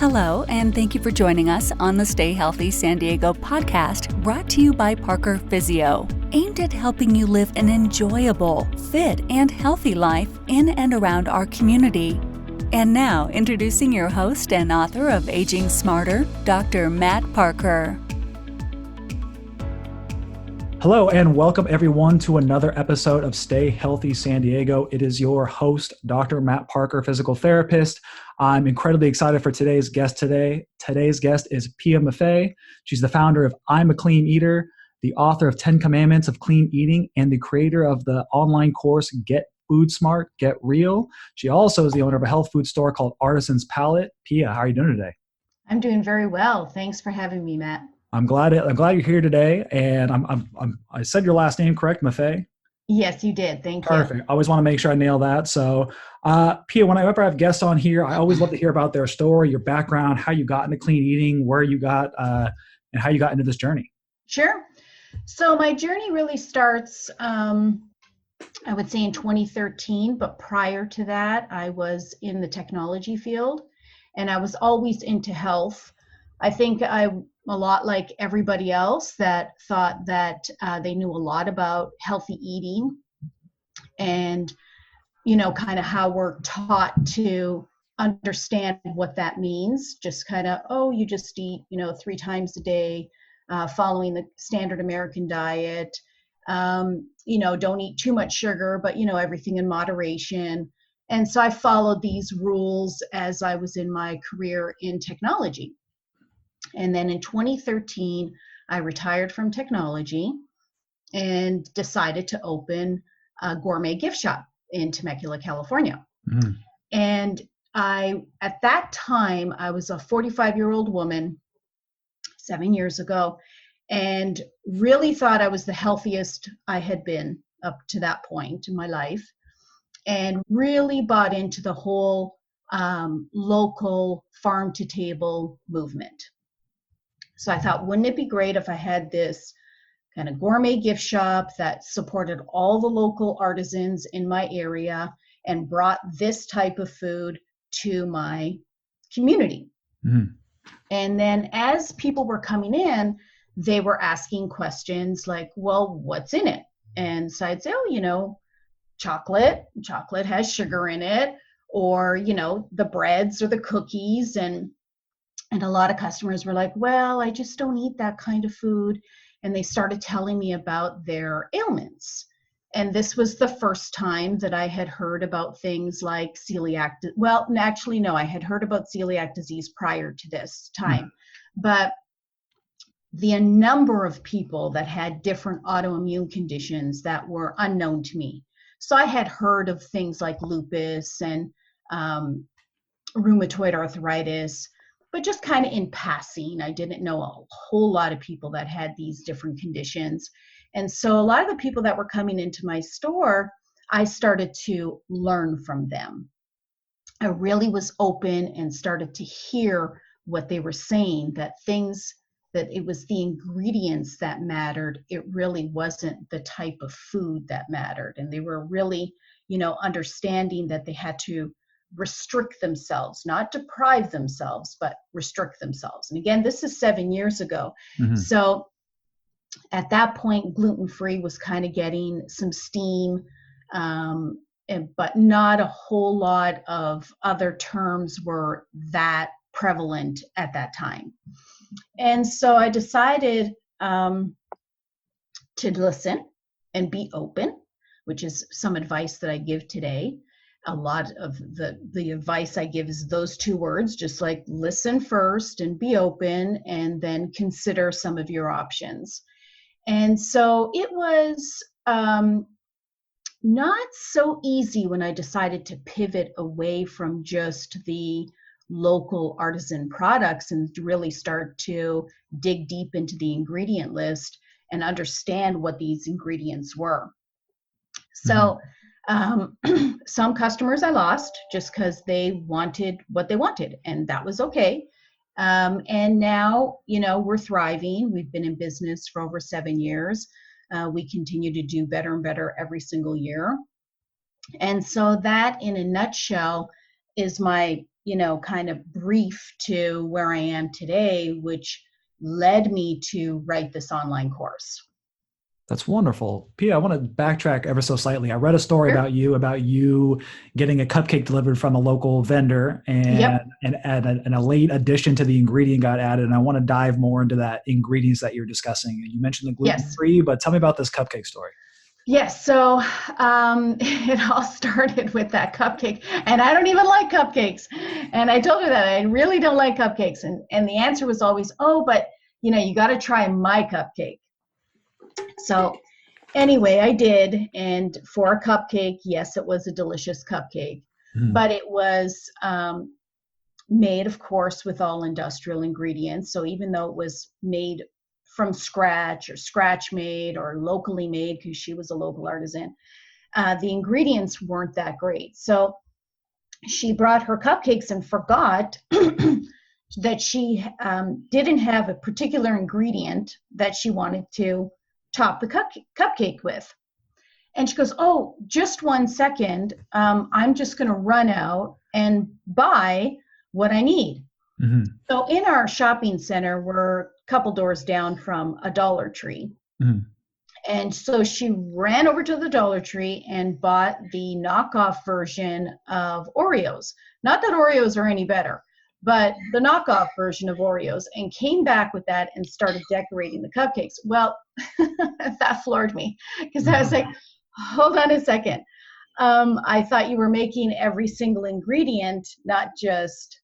Hello, and thank you for joining us on the Stay Healthy San Diego podcast, brought to you by Parker Physio, aimed at helping you live an enjoyable, fit, and healthy life in and around our community. And now, introducing your host and author of Aging Smarter, Dr. Matt Parker. Hello, and welcome everyone to another episode of Stay Healthy San Diego. It is your host, Dr. Matt Parker, physical therapist. I'm incredibly excited for today's guest today. Today's guest is Pia Maffei. She's the founder of I'm a Clean Eater, the author of 10 Commandments of Clean Eating, and the creator of the online course Get Food Smart, Get Real. She also is the owner of a health food store called Artisan's Palate. Pia, how are you doing today? I'm doing very well. Thanks for having me, Matt. I'm glad you're here today, and I said your last name correct, Maffei? Yes, you did. Thank you. Perfect. I always want to make sure I nail that. So, Pia, whenever I have guests on here, I always love to hear about their story, your background, how you got into clean eating, where you got, and how you got into this journey. Sure. So my journey really starts, I would say in 2013, but prior to that, I was in the technology field, and I was always into health. I think I'm a lot like everybody else that thought that they knew a lot about healthy eating and, kind of how we're taught to understand what that means. Just kind of, you just eat, 3 times a day, following the standard American diet. Don't eat too much sugar, but, everything in moderation. And so I followed these rules as I was in my career in technology. And then in 2013, I retired from technology and decided to open a gourmet gift shop in Temecula, California. Mm-hmm. And at that time, I was a 45-year-old woman 7 years ago, and really thought I was the healthiest I had been up to that point in my life, and really bought into the whole local farm-to-table movement. So I thought, wouldn't it be great if I had this kind of gourmet gift shop that supported all the local artisans in my area and brought this type of food to my community? Mm-hmm. And then as people were coming in, they were asking questions like, well, what's in it? And so I'd say, chocolate has sugar in it, or, the breads or the cookies. And a lot of customers were like, well, I just don't eat that kind of food. And they started telling me about their ailments. And this was the first time that I had heard about things like celiac. Well, actually, no, I had heard about celiac disease prior to this time. But the number of people that had different autoimmune conditions that were unknown to me. So I had heard of things like lupus and rheumatoid arthritis, but just kind of in passing. I didn't know a whole lot of people that had these different conditions. And so a lot of the people that were coming into my store, I started to learn from them. I really was open and started to hear what they were saying, that it was the ingredients that mattered. It really wasn't the type of food that mattered. And they were really, understanding that they had to restrict themselves, not deprive themselves, but restrict themselves. And again, this is 7 years ago. Mm-hmm. So at that point, gluten-free was kind of getting some steam, but not a whole lot of other terms were that prevalent at that time. And so I decided to listen and be open, which is some advice that I give today. A lot of the advice I give is those 2 words, just like listen first and be open, and then consider some of your options. And so it was not so easy when I decided to pivot away from just the local artisan products and to really start to dig deep into the ingredient list and understand what these ingredients were. So some customers I lost just because they wanted what they wanted, and that was okay. And now, we're thriving. We've been in business for over 7 years. We continue to do better and better every single year. And so that, in a nutshell, is my kind of brief to where I am today, which led me to write this online course. That's wonderful. Pia, I want to backtrack ever so slightly. I read a story Sure. about you getting a cupcake delivered from a local vendor, and Yep. and a late addition to the ingredient got added. And I want to dive more into that ingredients that you're discussing. You mentioned the Yes. gluten-free, but tell me about this cupcake story. Yes. So it all started with that cupcake, and I don't even like cupcakes. And I told her that I really don't like cupcakes. And the answer was always, oh, but you got to try my cupcake. So anyway, I did. And for a cupcake, yes, it was a delicious cupcake, but it was made, of course, with all industrial ingredients. So even though it was made from scratch or scratch made or locally made, because she was a local artisan, the ingredients weren't that great. So she brought her cupcakes and forgot that she didn't have a particular ingredient that she wanted to top the cupcake with. And she goes, oh, just 1 second. I'm just going to run out and buy what I need. Mm-hmm. So in our shopping center, we're a couple doors down from a Dollar Tree. Mm-hmm. And so she ran over to the Dollar Tree and bought the knockoff version of Oreos. Not that Oreos are any better, but the knockoff version of Oreos, and came back with that and started decorating the cupcakes. Well, that floored me, because I was like, hold on a second. I thought you were making every single ingredient, not just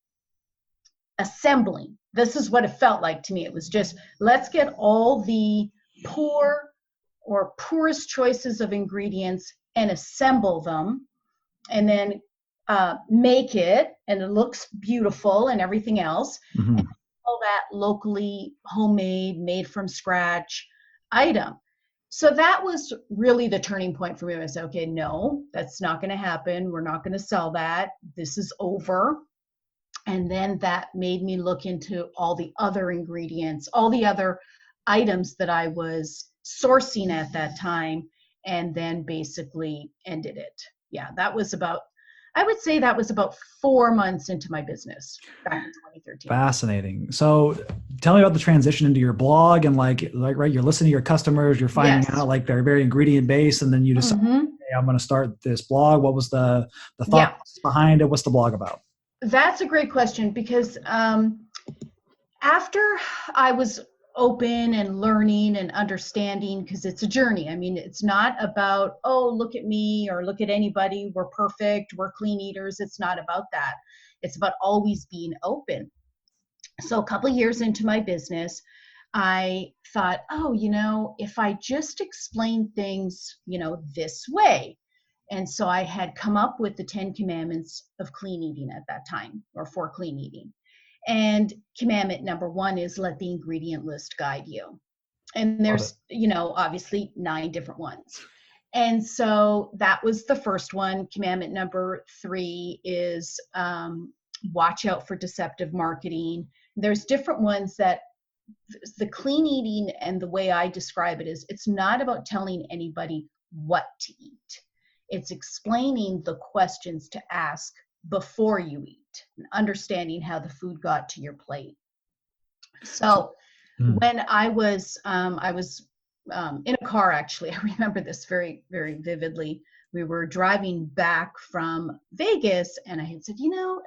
assembling. This is what it felt like to me. It was just, let's get all the poorest choices of ingredients and assemble them, and then make it, and it looks beautiful and everything else. Mm-hmm. And all that locally homemade, made from scratch item. So that was really the turning point for me. I said, okay, no, that's not going to happen. We're not going to sell that. This is over. And then that made me look into all the other ingredients, all the other items that I was sourcing at that time, and then basically ended it. Yeah, I would say that was about 4 months into my business back in 2013. Fascinating. So tell me about the transition into your blog, and like right, you're listening to your customers, you're finding out like they're very ingredient based, and then you decide, hey, I'm going to start this blog. What was the thought behind it? What's the blog about? That's a great question, because after I was open and learning and understanding, because it's a journey. I mean, it's not about, oh, look at me or look at anybody, we're perfect, we're clean eaters. It's not about that. It's about always being open. So a couple of years into my business, I thought, oh, if I just explain things, this way. And so I had come up with the 10 commandments of clean eating at that time, or for clean eating. And commandment number 1 is let the ingredient list guide you. And there's, obviously 9 different ones. And so that was the first one. Commandment number 3 is watch out for deceptive marketing. There's different ones that the clean eating, and the way I describe it is, it's not about telling anybody what to eat. It's explaining the questions to ask before you eat, and understanding how the food got to your plate. So when I was in a car, actually, I remember this very, very vividly. We were driving back from Vegas, and I had said,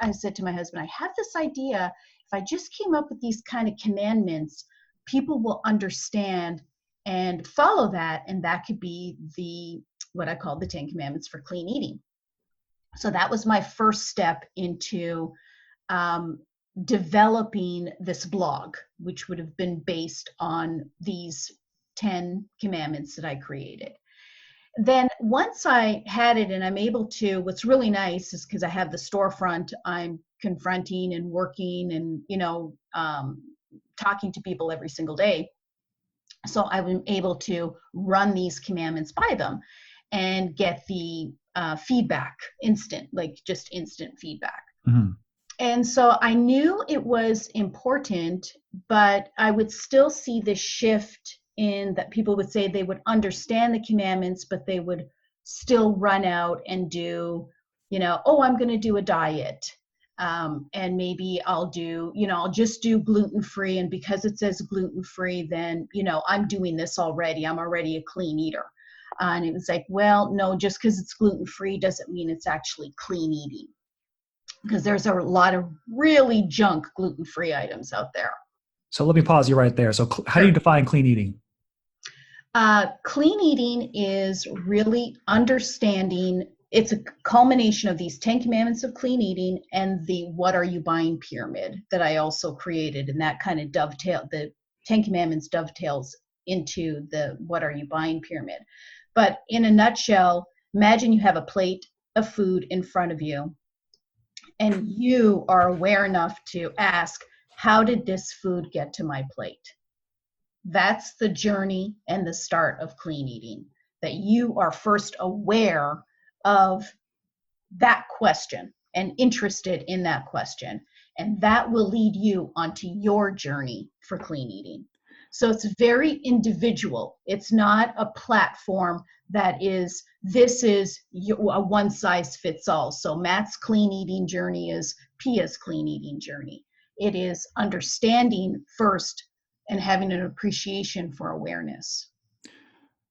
I said to my husband, I have this idea. If I just came up with these kind of commandments, people will understand and follow that, and that could be what I call the 10 commandments for clean eating. So that was my first step into developing this blog, which would have been based on these 10 commandments that I created. Then once I had it, and I'm able to, what's really nice is because I have the storefront, I'm confronting and working and, talking to people every single day. So I'm able to run these commandments by them and get the feedback instant feedback. Mm-hmm. And so I knew it was important, but I would still see the shift in that people would say they would understand the commandments, but they would still run out and do, I'm going to do a diet. And maybe I'll just do gluten-free. And because it says gluten-free, then, I'm doing this already. I'm already a clean eater. And it was like, well, no, just because it's gluten-free doesn't mean it's actually clean eating. Because there's a lot of really junk gluten-free items out there. So let me pause you right there. So how do you define clean eating? Clean eating is really understanding. It's a culmination of these 10 commandments of clean eating and the what are you buying pyramid that I also created. And that kind of the 10 commandments dovetails into the what are you buying pyramid. But in a nutshell, imagine you have a plate of food in front of you and you are aware enough to ask, how did this food get to my plate? That's the journey and the start of clean eating, that you are first aware of that question and interested in that question. And that will lead you onto your journey for clean eating. So it's very individual. It's not a platform that is, this is a one size fits all. So Matt's clean eating journey is Pia's clean eating journey. It is understanding first and having an appreciation for awareness.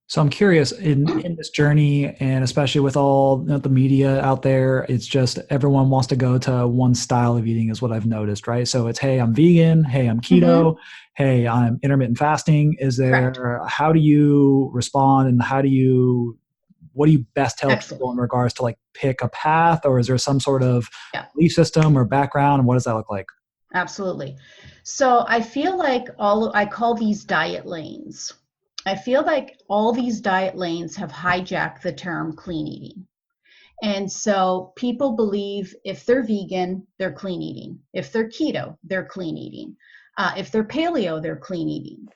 So I'm curious in this journey, and especially with all the media out there, it's just everyone wants to go to one style of eating is what I've noticed, right? So it's, hey, I'm vegan. Hey, I'm keto. Hey, I'm intermittent fasting. How do you respond, and what do you best tell people in regards to like pick a path, or is there some sort of belief system or background, and what does that look like? Absolutely. So I feel like I call these diet lanes. I feel like all these diet lanes have hijacked the term clean eating. And so people believe if they're vegan, they're clean eating. If they're keto, they're clean eating. If they're paleo, they're clean eating.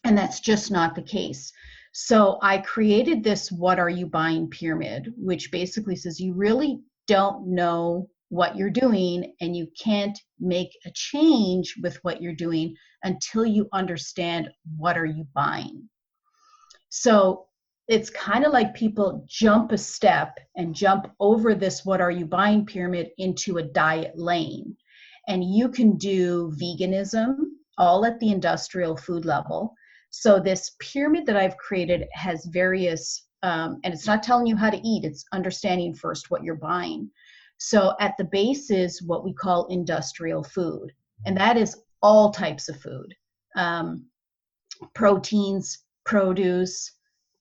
And that's just not the case. So I created this what are you buying pyramid, which basically says you really don't know what you're doing and you can't make a change with what you're doing until you understand what are you buying. So it's kind of like people jump a step and jump over this what are you buying pyramid into a diet lane. And you can do veganism all at the industrial food level. So this pyramid that I've created has various, and it's not telling you how to eat, it's understanding first what you're buying. So at the base is what we call industrial food, and that is all types of food, proteins, produce,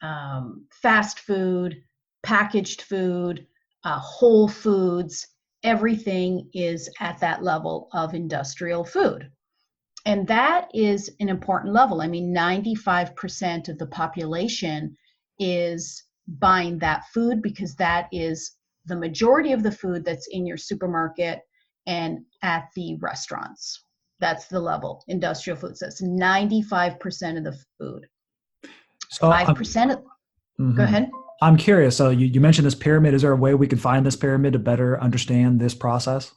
fast food, packaged food, whole foods, everything is at that level of industrial food. And that is an important level. I mean, 95% of the population is buying that food because that is the majority of the food that's in your supermarket and at the restaurants. That's the level, industrial foods. That's 95% of the food. So 5% go ahead. I'm curious. So you mentioned this pyramid. Is there a way we can find this pyramid to better understand this process?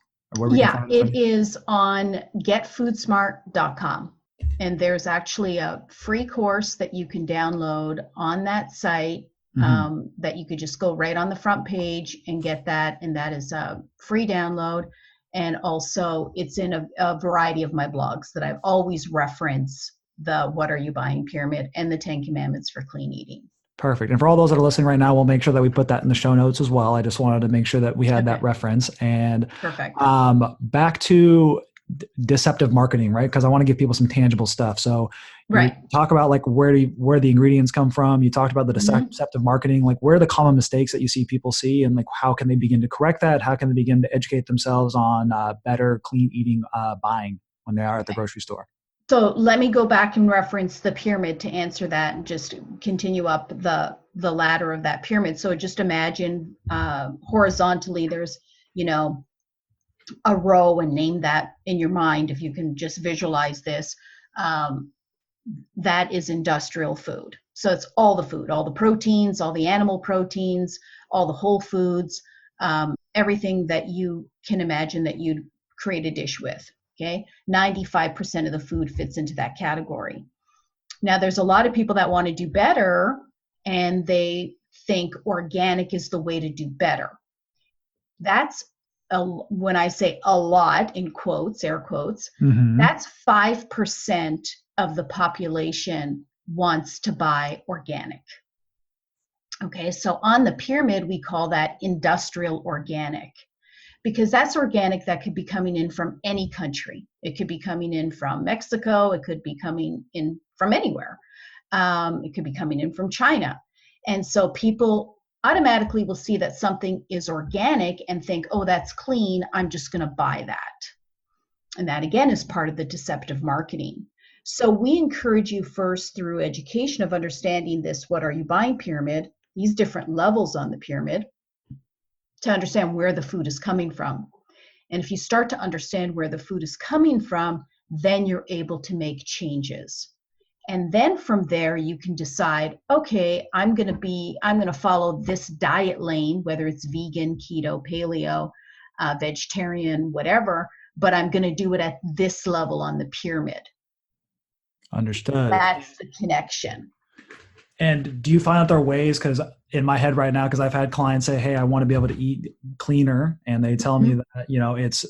Yeah, it is on getfoodsmart.com. And there's actually a free course that you can download on that site that you could just go right on the front page and get that. And that is a free download. And also it's in a variety of my blogs that I've always referenced the what are you buying pyramid and the 10 commandments for clean eating. Perfect. And for all those that are listening right now, we'll make sure that we put that in the show notes as well. I just wanted to make sure that we had that reference. And perfect. Back to deceptive marketing, right? Because I want to give people some tangible stuff. So you talk about like where the ingredients come from. You talked about the deceptive marketing. Like where are the common mistakes that you see people see, and like how can they begin to correct that? How can they begin to educate themselves on better clean eating buying when they are at the grocery store? So let me go back and reference the pyramid to answer that and just continue up the ladder of that pyramid. So just imagine horizontally there's, a row, and name that in your mind if you can just visualize this. That is industrial food. So it's all the food, all the proteins, all the animal proteins, all the whole foods, everything that you can imagine that you'd create a dish with. Okay, 95% of the food fits into that category. Now, there's a lot of people that want to do better, and they think organic is the way to do better. That's when I say a lot, in quotes, air quotes, Mm-hmm. that's 5% of the population wants to buy organic. Okay, so on the pyramid, we call that industrial organic, because that's organic that could be coming in from any country. It could be coming in from Mexico. It could be coming in from anywhere. It could be coming in from China. And so people automatically will see that something is organic and think, oh, that's clean. I'm just going to buy that. And that, again, is part of the deceptive marketing. So we encourage you first through education of understanding this, what are you buying pyramid, these different levels on the pyramid, to understand where the food is coming from. And if you start to understand where the food is coming from, then you're able to make changes. And then from there, you can decide, okay, I'm going to follow this diet lane, whether it's vegan, keto, paleo, vegetarian, whatever, but I'm going to do it at this level on the pyramid. Understood. That's the connection. And do you find that there are ways, because in my head right now, because I've had clients say, hey, I want to be able to eat cleaner, and they tell me that,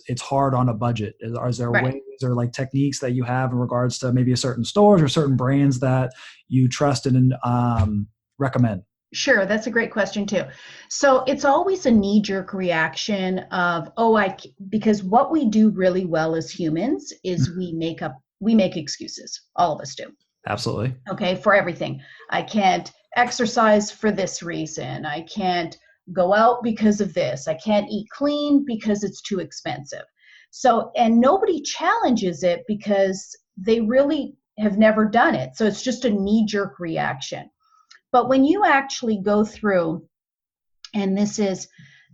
it's hard on a budget. Is there ways or like techniques that you have in regards to maybe a certain stores or certain brands that you trust and recommend? Sure, that's a great question too. So it's always a knee-jerk reaction of, because what we do really well as humans is we make excuses. All of us do. Absolutely. Okay, for everything. I can't exercise for this reason. I can't go out because of this. I can't eat clean because it's too expensive. So, and nobody challenges it because they really have never done it. So it's just a knee-jerk reaction. But when you actually go through, and this is,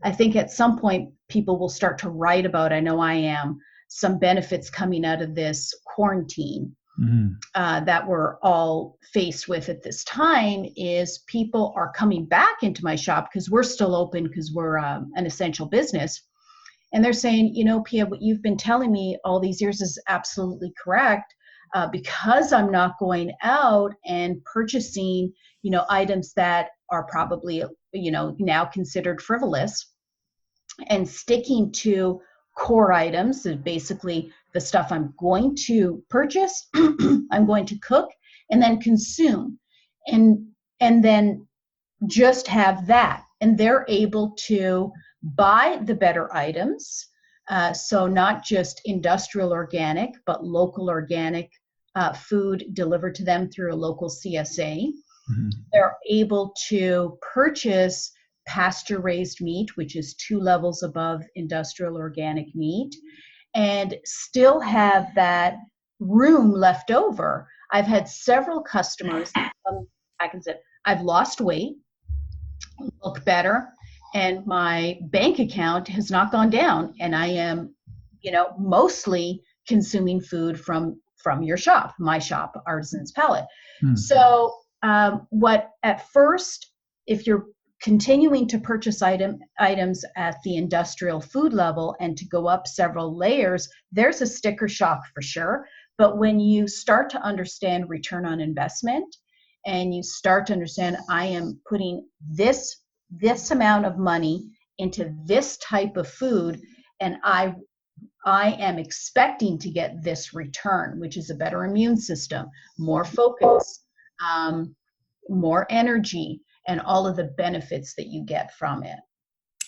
I think at some point people will start to write about, I know I am, some benefits coming out of this quarantine. That we're all faced with at this time, is people are coming back into my shop because we're still open, because we're an essential business. And they're saying, Pia, what you've been telling me all these years is absolutely correct, because I'm not going out and purchasing, items that are probably, now considered frivolous, and sticking to core items, so basically the stuff I'm going to purchase, I'm going to cook and then consume, and then just have that. And they're able to buy the better items. So not just industrial organic, but local organic food delivered to them through a local CSA. They're able to purchase pasture-raised meat, which is 2 levels above industrial organic meat, and still have that room left over. I've had several customers back and said, I've lost weight, look better, and my bank account has not gone down, and I am, mostly consuming food from your shop, my shop, Artisan's Palate. So what at first, if you're continuing to purchase items at the industrial food level and to go up several layers, there's a sticker shock for sure. But when you start to understand return on investment, and you start to understand, I am putting this amount of money into this type of food, and I am expecting to get this return, which is a better immune system, more focus, more energy, and all of the benefits that you get from it.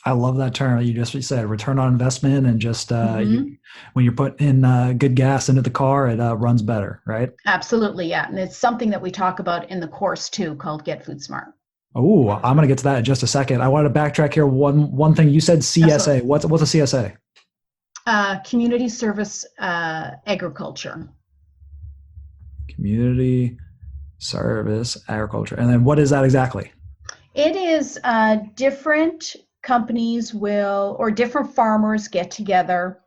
I love that term you just said, return on investment, and just when you're putting good gas into the car, it runs better, right? Absolutely, yeah. And it's something that we talk about in the course too, called Get Food Smart. Oh, I'm going to get to that in just a second. I want to backtrack here. One thing you said, CSA. Absolutely. What's a CSA? Community Service Agriculture. Community Service Agriculture. And then what is that exactly? It is different companies or different farmers get together,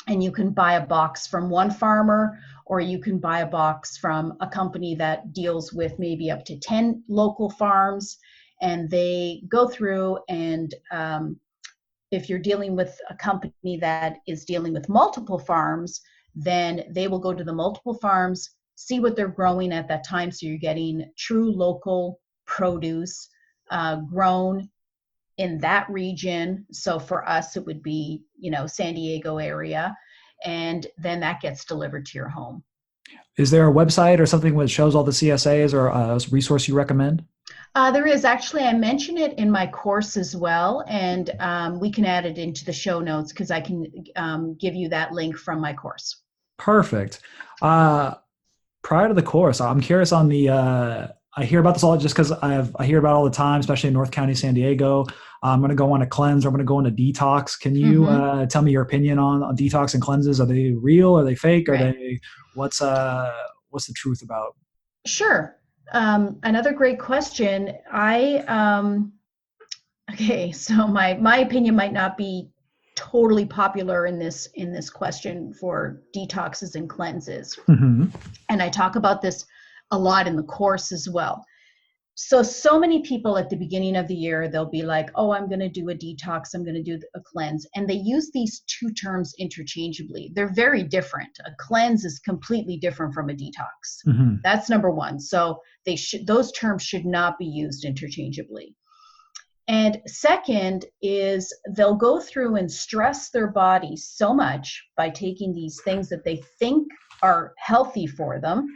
and you can buy a box from one farmer, or you can buy a box from a company that deals with maybe up to 10 local farms, and they go through, and if you're dealing with a company that is dealing with multiple farms, then they will go to the multiple farms, see what they're growing at that time, so you're getting true local produce grown in that region. So for us, it would be, San Diego area. And then that gets delivered to your home. Is there a website or something that shows all the CSAs or a resource you recommend? There is. Actually, I mention it in my course as well, and we can add it into the show notes because I can give you that link from my course. Perfect. Prior to the course, I'm curious on I hear about this all just because I hear about it all the time, especially in North County, San Diego. I'm going to go on a cleanse, or I'm going to go on a detox. Can you tell me your opinion on detox and cleanses? Are they real? Are they fake? Are they, what's the truth about? Sure. Another great question. Okay, so my opinion might not be totally popular in this question for detoxes and cleanses. Mm-hmm. And I talk about this a lot in the course as well. So many people at the beginning of the year, they'll be like, oh, I'm going to do a detox, I'm going to do a cleanse. And they use these two terms interchangeably. They're very different. A cleanse is completely different from a detox. Mm-hmm. That's number one. So those terms should not be used interchangeably. And second is they'll go through and stress their body so much by taking these things that they think are healthy for them.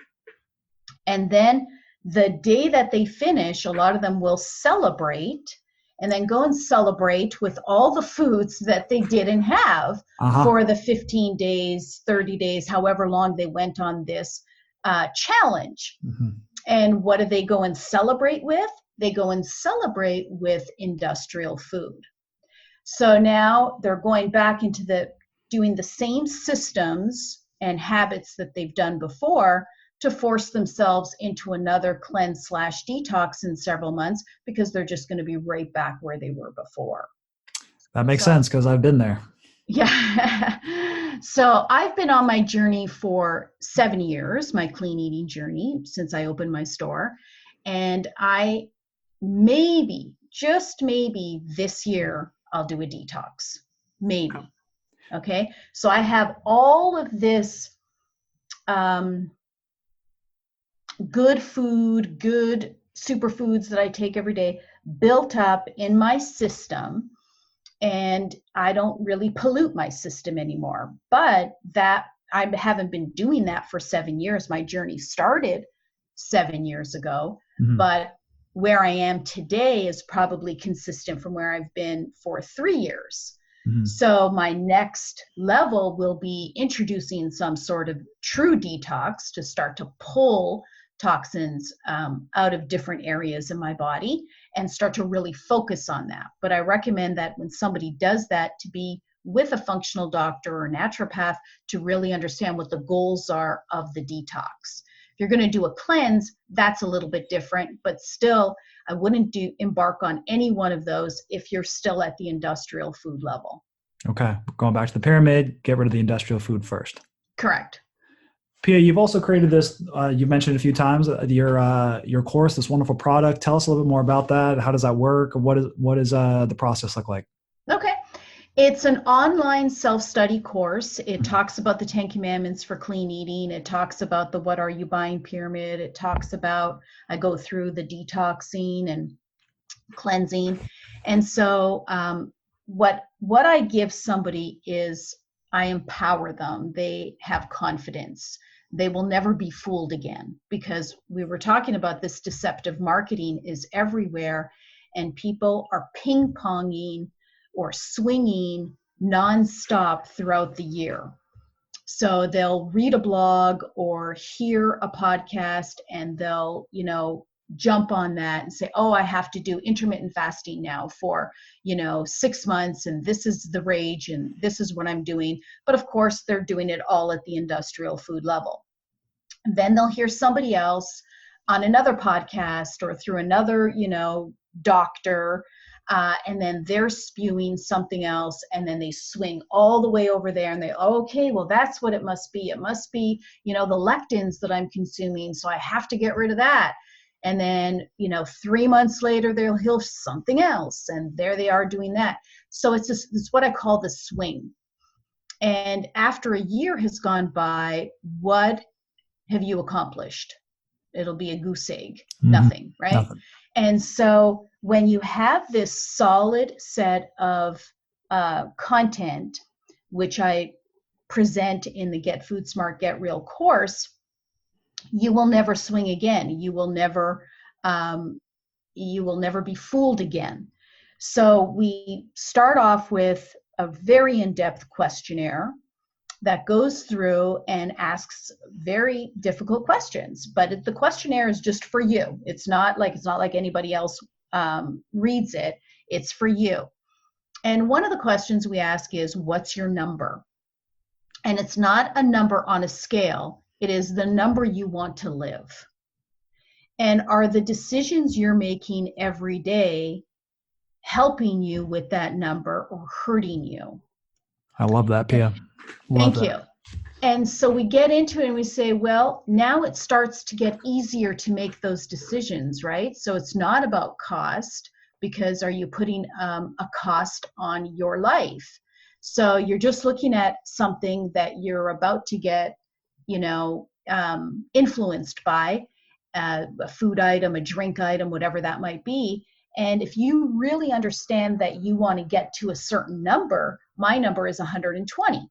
And then the day that they finish, a lot of them will celebrate and then go and celebrate with all the foods that they didn't have for the 15 days, 30 days, however long they went on this challenge. Mm-hmm. And what do they go and celebrate with? They go and celebrate with industrial food. So now they're going back into doing the same systems and habits that they've done before to force themselves into another cleanse/detox in several months, because they're just going to be right back where they were before. That makes sense because I've been there. Yeah. So I've been on my journey for 7 years, my clean eating journey, since I opened my store. And just maybe this year, I'll do a detox. Maybe. Okay. So I have all of this good food, good superfoods that I take every day built up in my system. And I don't really pollute my system anymore. But that I haven't been doing that for 7 years. My journey started 7 years ago, but where I am today is probably consistent from where I've been for 3 years. So my next level will be introducing some sort of true detox to start to pull toxins out of different areas in my body and start to really focus on that. But I recommend that when somebody does that, to be with a functional doctor or naturopath to really understand what the goals are of the detox. If you're going to do a cleanse, that's a little bit different, but still, I wouldn't embark on any one of those if you're still at the industrial food level. Okay. Going back to the pyramid, get rid of the industrial food first. Correct. Pia, you've also created this, you've mentioned a few times, your course, this wonderful product. Tell us a little bit more about that. How does that work? What is the process look like? Okay. It's an online self-study course. It talks about the 10 commandments for clean eating. It talks about the what are you buying pyramid. It talks about, I go through the detoxing and cleansing. And so what I give somebody is I empower them. They have confidence. They will never be fooled again, because we were talking about this deceptive marketing is everywhere, and people are ping-ponging or swinging nonstop throughout the year. So they'll read a blog or hear a podcast and they'll, jump on that and say, oh, I have to do intermittent fasting now for, 6 months, and this is the rage and this is what I'm doing. But of course, they're doing it all at the industrial food level. And then they'll hear somebody else on another podcast or through another, doctor, and then they're spewing something else, and then they swing all the way over there and okay, well, that's what it must be. It must be, the lectins that I'm consuming, so I have to get rid of that. And then, 3 months later, they'll hear something else, and there they are doing that. So it's what I call the swing. And after a year has gone by, what have you accomplished? It'll be a goose egg, nothing, right? Nothing. And so when you have this solid set of content, which I present in the Get Food Smart, Get Real course, you will never swing again. You will never be fooled again. So we start off with a very in-depth questionnaire that goes through and asks very difficult questions. But the questionnaire is just for you. It's not like anybody else reads it. It's for you. And one of the questions we ask is, what's your number? And it's not a number on a scale. It is the number you want to live. And are the decisions you're making every day helping you with that number or hurting you? I love that, Pia. Thank you. And so we get into it and we say, well, now it starts to get easier to make those decisions, right? So it's not about cost, because are you putting a cost on your life? So you're just looking at something that you're about to get, influenced by, a food item, a drink item, whatever that might be. And if you really understand that you want to get to a certain number, my number is 120.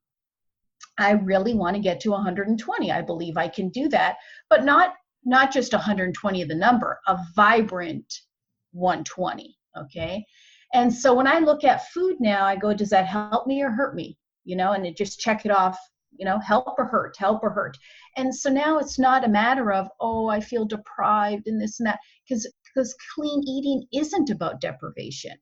I really want to get to 120. I believe I can do that, but not just 120 of the number, a vibrant 120. Okay. And so when I look at food now, I go, does that help me or hurt me? And it just check it off, help or hurt, help or hurt. And so now it's not a matter of, oh, I feel deprived and this and that, because clean eating isn't about deprivation.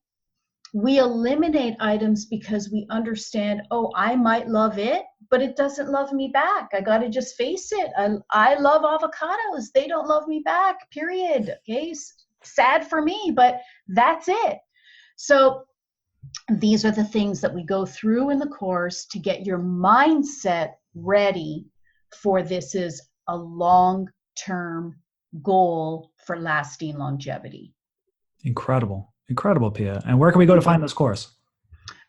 We eliminate items because we understand, oh, I might love it, but it doesn't love me back. I got to just face it. I love avocados. They don't love me back, period. Okay. Sad for me, but that's it. So these are the things that we go through in the course to get your mindset ready for this is a long-term goal for lasting longevity. Incredible, Pia. And where can we go to find this course?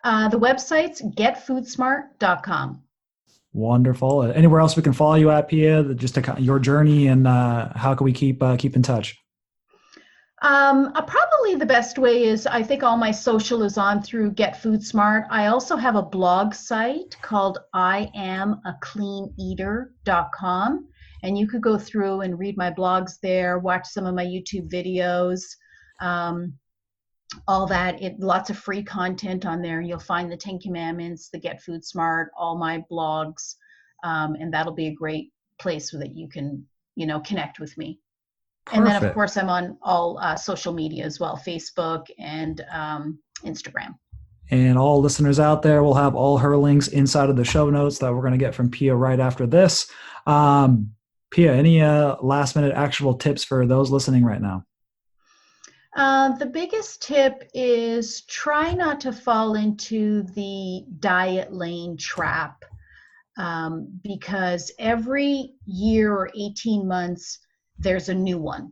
The website's getfoodsmart.com. Wonderful. Anywhere else we can follow you at, Pia? Just your journey, and how can we keep in touch? Probably the best way is, I think all my social is on through Get Food Smart. I also have a blog site called IamACleanEater.com, and you could go through and read my blogs there, watch some of my YouTube videos, all that. Lots of free content on there. You'll find the 10 Commandments, the Get Food Smart, all my blogs, and that'll be a great place so that you can, connect with me. Perfect. And then, of course, I'm on all social media as well, Facebook and Instagram. And all listeners out there will have all her links inside of the show notes that we're going to get from Pia right after this. Pia, any last-minute actionable tips for those listening right now? The biggest tip is try not to fall into the diet lane trap, because every year or 18 months, there's a new one.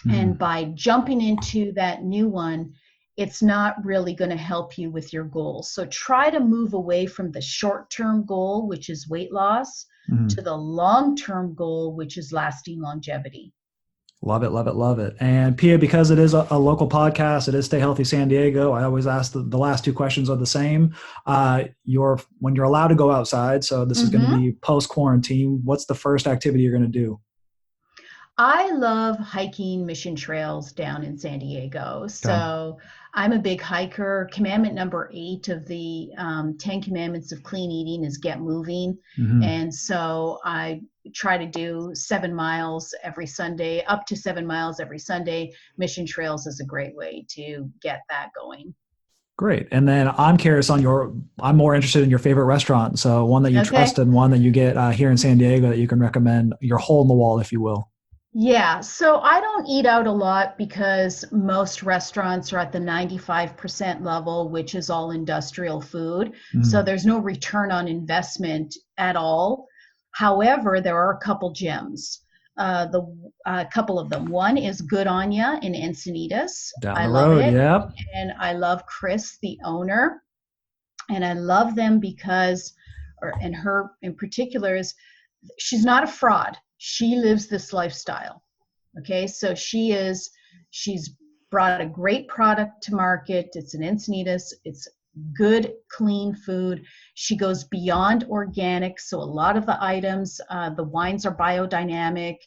And by jumping into that new one, it's not really going to help you with your goals. So try to move away from the short-term goal, which is weight loss, to the long-term goal, which is lasting longevity. Love it, love it, love it. And Pia, because it is a local podcast, it is Stay Healthy San Diego, I always ask the last two questions are the same. When you're allowed to go outside, so this is going to be post-quarantine, what's the first activity you're going to do? I love hiking mission trails down in San Diego. So I'm a big hiker. Commandment number 8 of the 10 Commandments of Clean Eating is get moving. And so I try to do 7 miles every Sunday, up to 7 miles every Sunday. Mission trails is a great way to get that going. Great. And then I'm curious I'm more interested in your favorite restaurant. So one that you trust and one that you get here in San Diego that you can recommend, your hole in the wall, if you will. Yeah, so I don't eat out a lot because most restaurants are at the 95% level, which is all industrial food. So there's no return on investment at all. However, there are a couple gems. A couple of them. One is Good Anya in Encinitas. Down the road, yeah. And I love Chris, the owner. And I love them because, and her in particular, she's not a fraud. She lives this lifestyle. Okay, so she is She's brought a great product to market. It's an Encinitas. It's good, clean food. She goes beyond organic. So a lot of the items, the wines are biodynamic.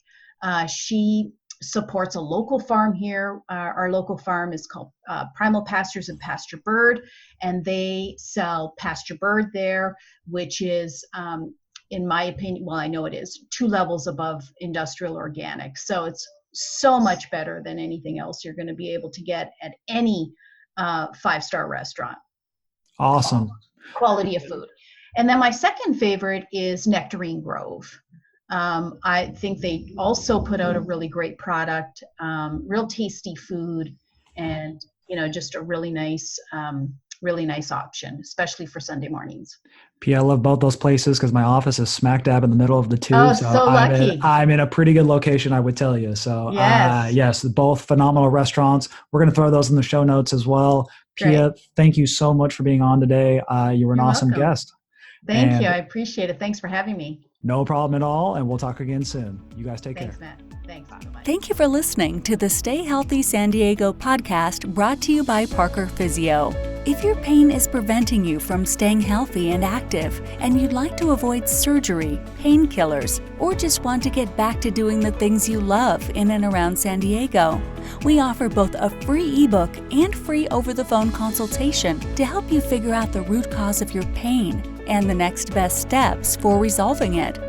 She supports a local farm here. Our local farm is called Primal Pastures and Pasture Bird, and they sell pasture bird there, which is, in my opinion, well, I know it is 2 levels above industrial organic. So it's so much better than anything else you're going to be able to get at any 5-star restaurant. Awesome. Quality of food. And then my second favorite is Nectarine Grove. I think they also put out a really great product, real tasty food, and just a really nice option, especially for Sunday mornings. Pia, I love both those places because my office is smack dab in the middle of the two. Oh, so lucky. I'm in a pretty good location, I would tell you. So yes, both phenomenal restaurants. We're going to throw those in the show notes as well. Pia, thank you so much for being on today. You were an awesome guest. Thank you. I appreciate it. Thanks for having me. No problem at all. And we'll talk again soon. You guys take care. Thanks, Matt. Thanks. Bye-bye. Thank you for listening to the Stay Healthy San Diego podcast, brought to you by Parker Physio. If your pain is preventing you from staying healthy and active, and you'd like to avoid surgery, painkillers, or just want to get back to doing the things you love in and around San Diego, we offer both a free ebook and free over-the-phone consultation to help you figure out the root cause of your pain and the next best steps for resolving it.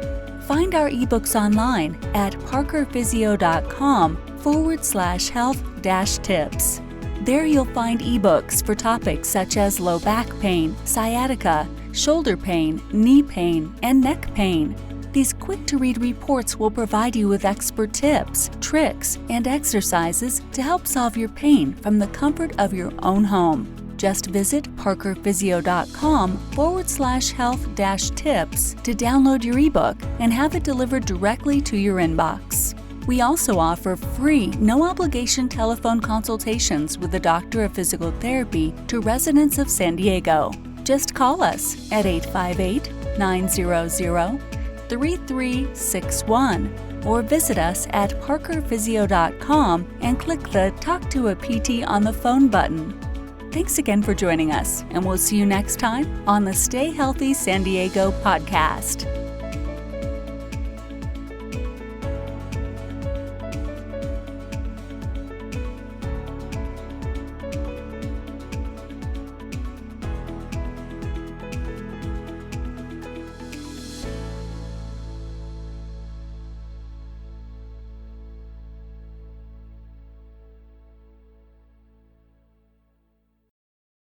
Find our ebooks online at parkerphysio.com/health-tips. There you'll find ebooks for topics such as low back pain, sciatica, shoulder pain, knee pain, and neck pain. These quick-to-read reports will provide you with expert tips, tricks, and exercises to help solve your pain from the comfort of your own home. Just visit parkerphysio.com/health-tips to download your ebook and have it delivered directly to your inbox. We also offer free, no-obligation telephone consultations with a doctor of physical therapy to residents of San Diego. Just call us at 858-900-3361 or visit us at parkerphysio.com and click the Talk to a PT on the phone button. Thanks again for joining us, and we'll see you next time on the Stay Healthy San Diego podcast.